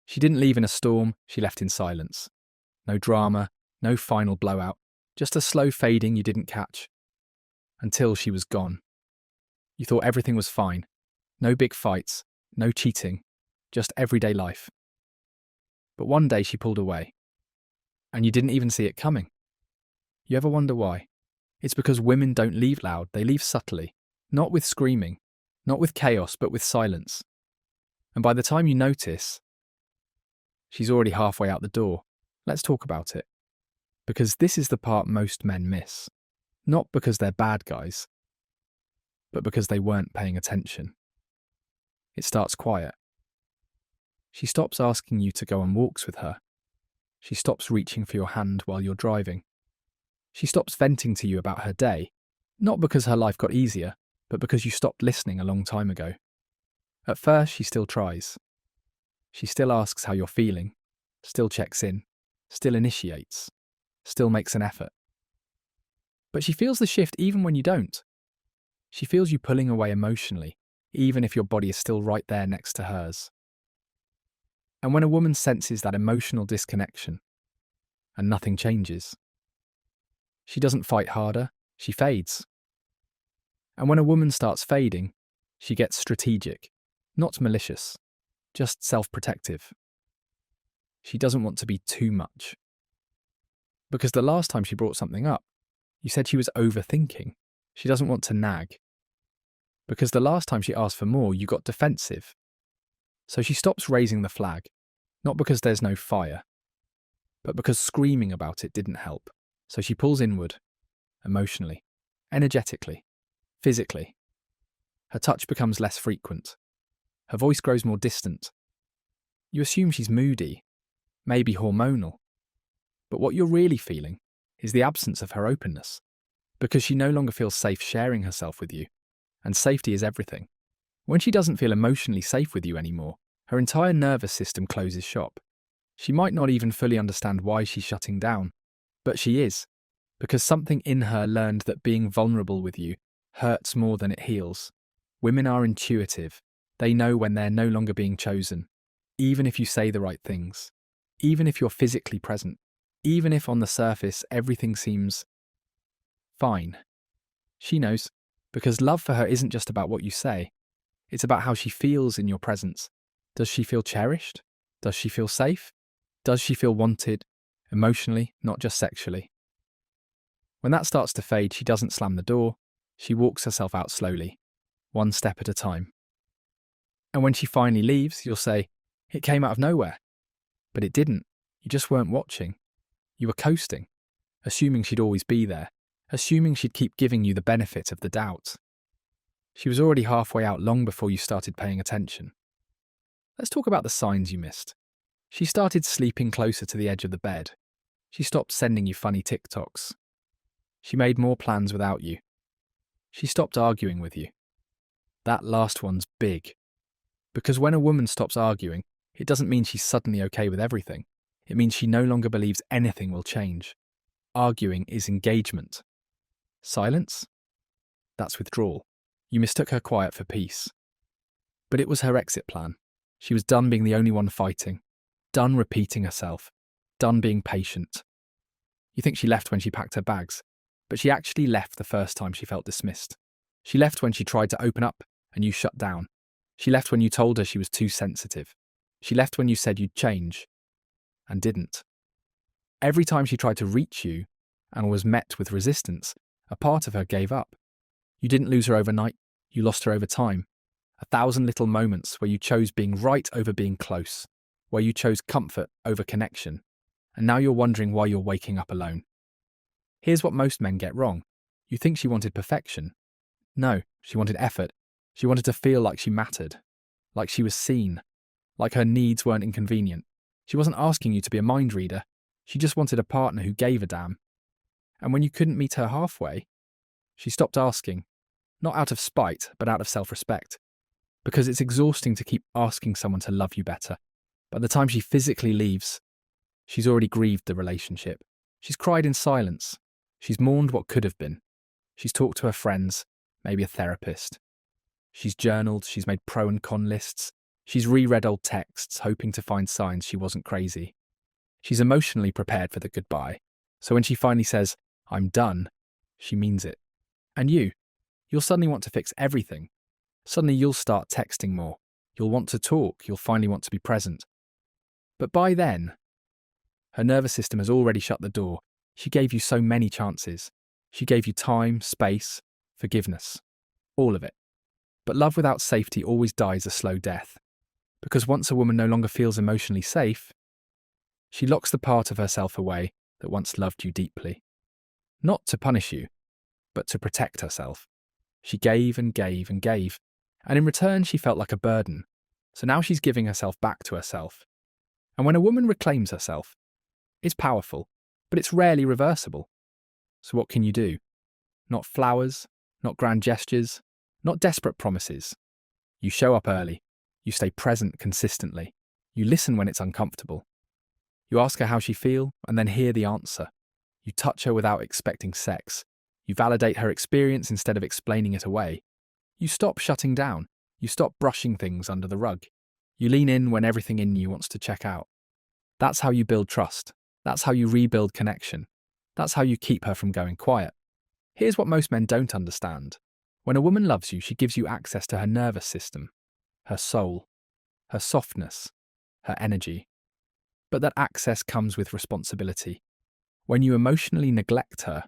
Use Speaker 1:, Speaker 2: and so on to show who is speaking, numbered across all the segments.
Speaker 1: She didn't leave in a storm, she left in silence. No drama, no final blowout, just a slow fading you didn't catch. Until she was gone. You thought everything was fine. No big fights, no cheating, just everyday life. But one day she pulled away. And you didn't even see it coming. You ever wonder why? It's because women don't leave loud, they leave subtly. Not with screaming, not with chaos, but with silence. And by the time you notice, she's already halfway out the door. Let's talk about it. Because this is the part most men miss. Not because they're bad guys, but because they weren't paying attention. It starts quiet. She stops asking you to go on walks with her. She stops reaching for your hand while you're driving. She stops venting to you about her day, not because her life got easier, but because you stopped listening a long time ago. At first, she still tries. She still asks how you're feeling, still checks in, still initiates, still makes an effort. But she feels the shift even when you don't. She feels you pulling away emotionally, even if your body is still right there next to hers. And when a woman senses that emotional disconnection, and nothing changes, she doesn't fight harder, she fades. And when a woman starts fading, she gets strategic, not malicious, just self-protective. She doesn't want to be too much. Because the last time she brought something up, you said she was overthinking. She doesn't want to nag. Because the last time she asked for more, you got defensive. So she stops raising the flag, not because there's no fire, but because screaming about it didn't help. So she pulls inward, emotionally, energetically, physically. Her touch becomes less frequent. Her voice grows more distant. You assume she's moody, maybe hormonal. But what you're really feeling is the absence of her openness, because she no longer feels safe sharing herself with you, and safety is everything. When she doesn't feel emotionally safe with you anymore, her entire nervous system closes shop. She might not even fully understand why she's shutting down, but she is, because something in her learned that being vulnerable with you hurts more than it heals. Women are intuitive. They know when they're no longer being chosen, even if you say the right things, even if you're physically present, even if on the surface everything seems fine. She knows, because love for her isn't just about what you say. It's about how she feels in your presence. Does she feel cherished? Does she feel safe? Does she feel wanted, emotionally, not just sexually? When that starts to fade, she doesn't slam the door. She walks herself out slowly, one step at a time. And when she finally leaves, you'll say, it came out of nowhere. But it didn't. You just weren't watching. You were coasting, assuming she'd always be there, assuming she'd keep giving you the benefit of the doubt. She was already halfway out long before you started paying attention. Let's talk about the signs you missed. She started sleeping closer to the edge of the bed. She stopped sending you funny TikToks. She made more plans without you. She stopped arguing with you. That last one's big. Because when a woman stops arguing, it doesn't mean she's suddenly okay with everything. It means she no longer believes anything will change. Arguing is engagement. Silence? That's withdrawal. You mistook her quiet for peace. But it was her exit plan. She was done being the only one fighting, done repeating herself, done being patient. You think she left when she packed her bags, but she actually left the first time she felt dismissed. She left when she tried to open up and you shut down. She left when you told her she was too sensitive. She left when you said you'd change, and didn't. Every time she tried to reach you and was met with resistance, a part of her gave up. You didn't lose her overnight, you lost her over time. 1,000 little moments where you chose being right over being close, where you chose comfort over connection, and now you're wondering why you're waking up alone. Here's what most men get wrong. You think she wanted perfection. No, she wanted effort. She wanted to feel like she mattered, like she was seen, like her needs weren't inconvenient. She wasn't asking you to be a mind reader. She just wanted a partner who gave a damn. And when you couldn't meet her halfway, she stopped asking, not out of spite, but out of self-respect. Because it's exhausting to keep asking someone to love you better. By the time she physically leaves, she's already grieved the relationship. She's cried in silence. She's mourned what could have been. She's talked to her friends, maybe a therapist. She's journaled, she's made pro and con lists. She's reread old texts, hoping to find signs she wasn't crazy. She's emotionally prepared for the goodbye. So when she finally says, "I'm done," she means it. And you'll suddenly want to fix everything. Suddenly you'll start texting more. You'll want to talk. You'll finally want to be present. But by then, her nervous system has already shut the door. She gave you so many chances. She gave you time, space, forgiveness. All of it. But love without safety always dies a slow death. Because once a woman no longer feels emotionally safe, she locks the part of herself away that once loved you deeply. Not to punish you, but to protect herself. She gave and gave and gave, and in return she felt like a burden. So now she's giving herself back to herself. And when a woman reclaims herself, it's powerful, but it's rarely reversible. So what can you do? Not flowers, not grand gestures, not desperate promises. You show up early. You stay present consistently. You listen when it's uncomfortable. You ask her how she feels, and then hear the answer. You touch her without expecting sex. You validate her experience instead of explaining it away. You stop shutting down. You stop brushing things under the rug. You lean in when everything in you wants to check out. That's how you build trust. That's how you rebuild connection. That's how you keep her from going quiet. Here's what most men don't understand. When a woman loves you, she gives you access to her nervous system, her soul, her softness, her energy. But that access comes with responsibility. When you emotionally neglect her,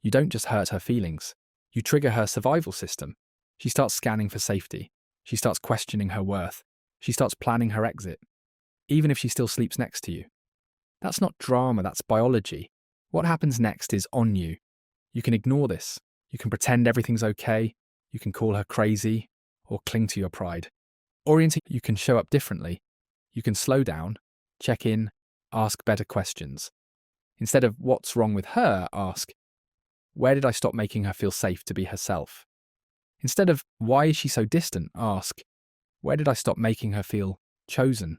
Speaker 1: you don't just hurt her feelings. You trigger her survival system. She starts scanning for safety. She starts questioning her worth. She starts planning her exit, even if she still sleeps next to you. That's not drama, that's biology. What happens next is on you. You can ignore this. You can pretend everything's okay. You can call her crazy or cling to your pride. Orienting, you can show up differently. You can slow down, check in, ask better questions. Instead of what's wrong with her, ask, where did I stop making her feel safe to be herself? Instead of why is she so distant, ask, where did I stop making her feel chosen?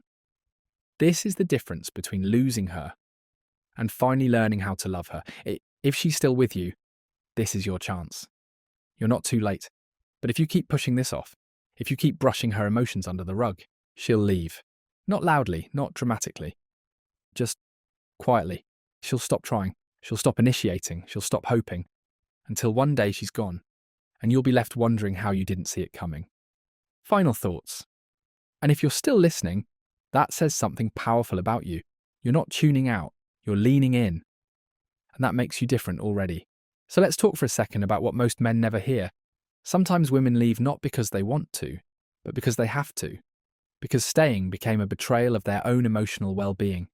Speaker 1: This is the difference between losing her and finally learning how to love her. If she's still with you, this is your chance. You're not too late. But if you keep pushing this off, if you keep brushing her emotions under the rug, she'll leave. Not loudly, not dramatically. Just quietly. She'll stop trying. She'll stop initiating. She'll stop hoping. Until one day she's gone, and you'll be left wondering how you didn't see it coming. Final thoughts. And if you're still listening, that says something powerful about you. You're not tuning out. You're leaning in. And that makes you different already. So let's talk for a second about what most men never hear. Sometimes women leave not because they want to, but because they have to. Because staying became a betrayal of their own emotional well-being.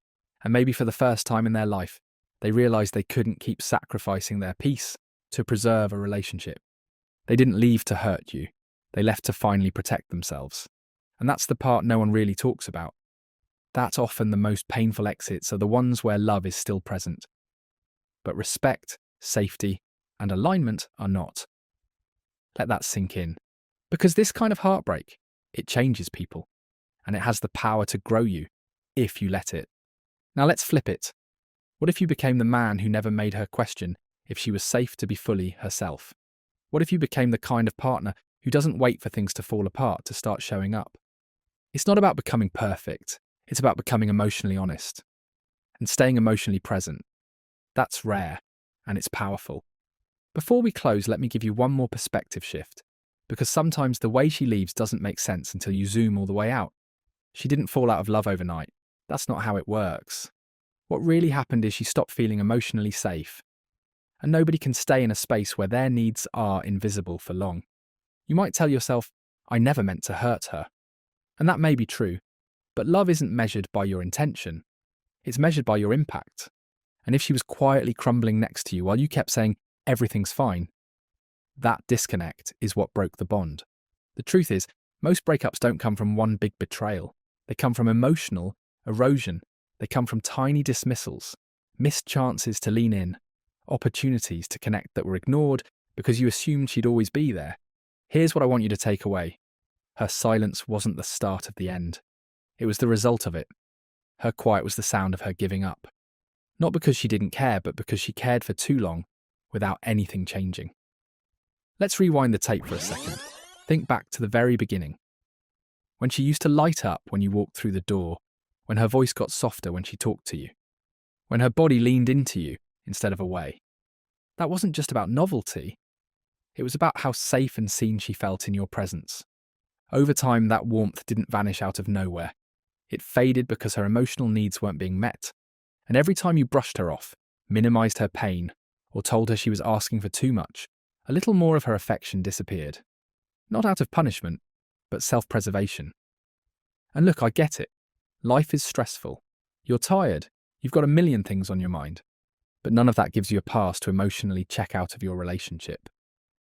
Speaker 1: And maybe for the first time in their life, they realised they couldn't keep sacrificing their peace to preserve a relationship. They didn't leave to hurt you. They left to finally protect themselves. And that's the part no one really talks about. That's often the most painful exits are the ones where love is still present. But respect, safety, and alignment are not. Let that sink in. Because this kind of heartbreak, it changes people. And it has the power to grow you, if you let it. Now let's flip it. What if you became the man who never made her question if she was safe to be fully herself? What if you became the kind of partner who doesn't wait for things to fall apart to start showing up? It's not about becoming perfect. It's about becoming emotionally honest. And staying emotionally present. That's rare, and it's powerful. Before we close, let me give you one more perspective shift. Because sometimes the way she leaves doesn't make sense until you zoom all the way out. She didn't fall out of love overnight. That's not how it works. What really happened is she stopped feeling emotionally safe. And nobody can stay in a space where their needs are invisible for long. You might tell yourself, I never meant to hurt her. And that may be true, but love isn't measured by your intention. It's measured by your impact. And if she was quietly crumbling next to you while you kept saying, everything's fine, that disconnect is what broke the bond. The truth is, most breakups don't come from one big betrayal. They come from emotional erosion. They come from tiny dismissals, missed chances to lean in, opportunities to connect that were ignored because you assumed she'd always be there. Here's what I want you to take away. Her silence wasn't the start of the end. It was the result of it. Her quiet was the sound of her giving up. Not because she didn't care, but because she cared for too long without anything changing. Let's rewind the tape for a second. Think back to the very beginning. When she used to light up when you walked through the door, when her voice got softer when she talked to you, when her body leaned into you instead of away. That wasn't just about novelty. It was about how safe and seen she felt in your presence. Over time, that warmth didn't vanish out of nowhere. It faded because her emotional needs weren't being met. And every time you brushed her off, minimized her pain, or told her she was asking for too much, a little more of her affection disappeared. Not out of punishment, but self-preservation. And look, I get it. Life is stressful. You're tired. You've got a million things on your mind. But none of that gives you a pass to emotionally check out of your relationship.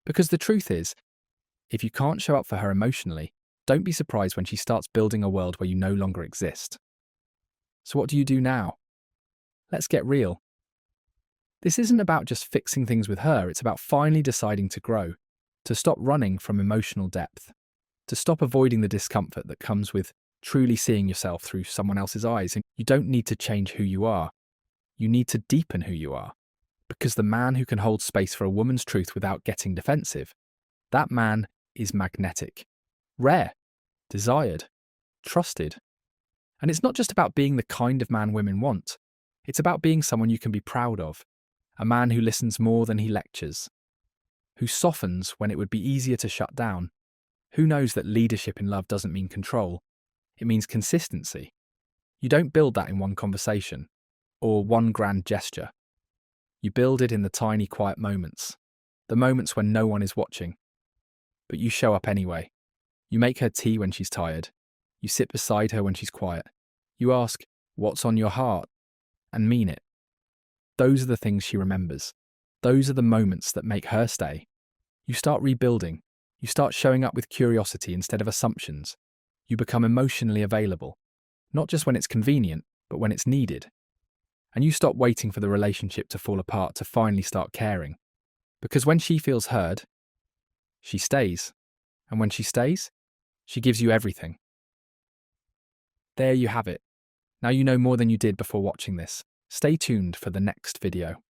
Speaker 1: Because the truth is, if you can't show up for her emotionally, don't be surprised when she starts building a world where you no longer exist. So what do you do now? Let's get real. This isn't about just fixing things with her, it's about finally deciding to grow, to stop running from emotional depth, to stop avoiding the discomfort that comes with truly seeing yourself through someone else's eyes. And you don't need to change who you are. You need to deepen who you are. Because the man who can hold space for a woman's truth without getting defensive, that man is magnetic, rare, desired, trusted. And it's not just about being the kind of man women want. It's about being someone you can be proud of. A man who listens more than he lectures. Who softens when it would be easier to shut down. Who knows that leadership in love doesn't mean control. It means consistency. You don't build that in one conversation or one grand gesture. You build it in the tiny, quiet moments. The moments when no one is watching. But you show up anyway. You make her tea when she's tired. You sit beside her when she's quiet. You ask, "What's on your heart?" and mean it. Those are the things she remembers. Those are the moments that make her stay. You start rebuilding. You start showing up with curiosity instead of assumptions. You become emotionally available. Not just when it's convenient, but when it's needed. And you stop waiting for the relationship to fall apart to finally start caring. Because when she feels heard, she stays. And when she stays, she gives you everything. There you have it. Now you know more than you did before watching this. Stay tuned for the next video.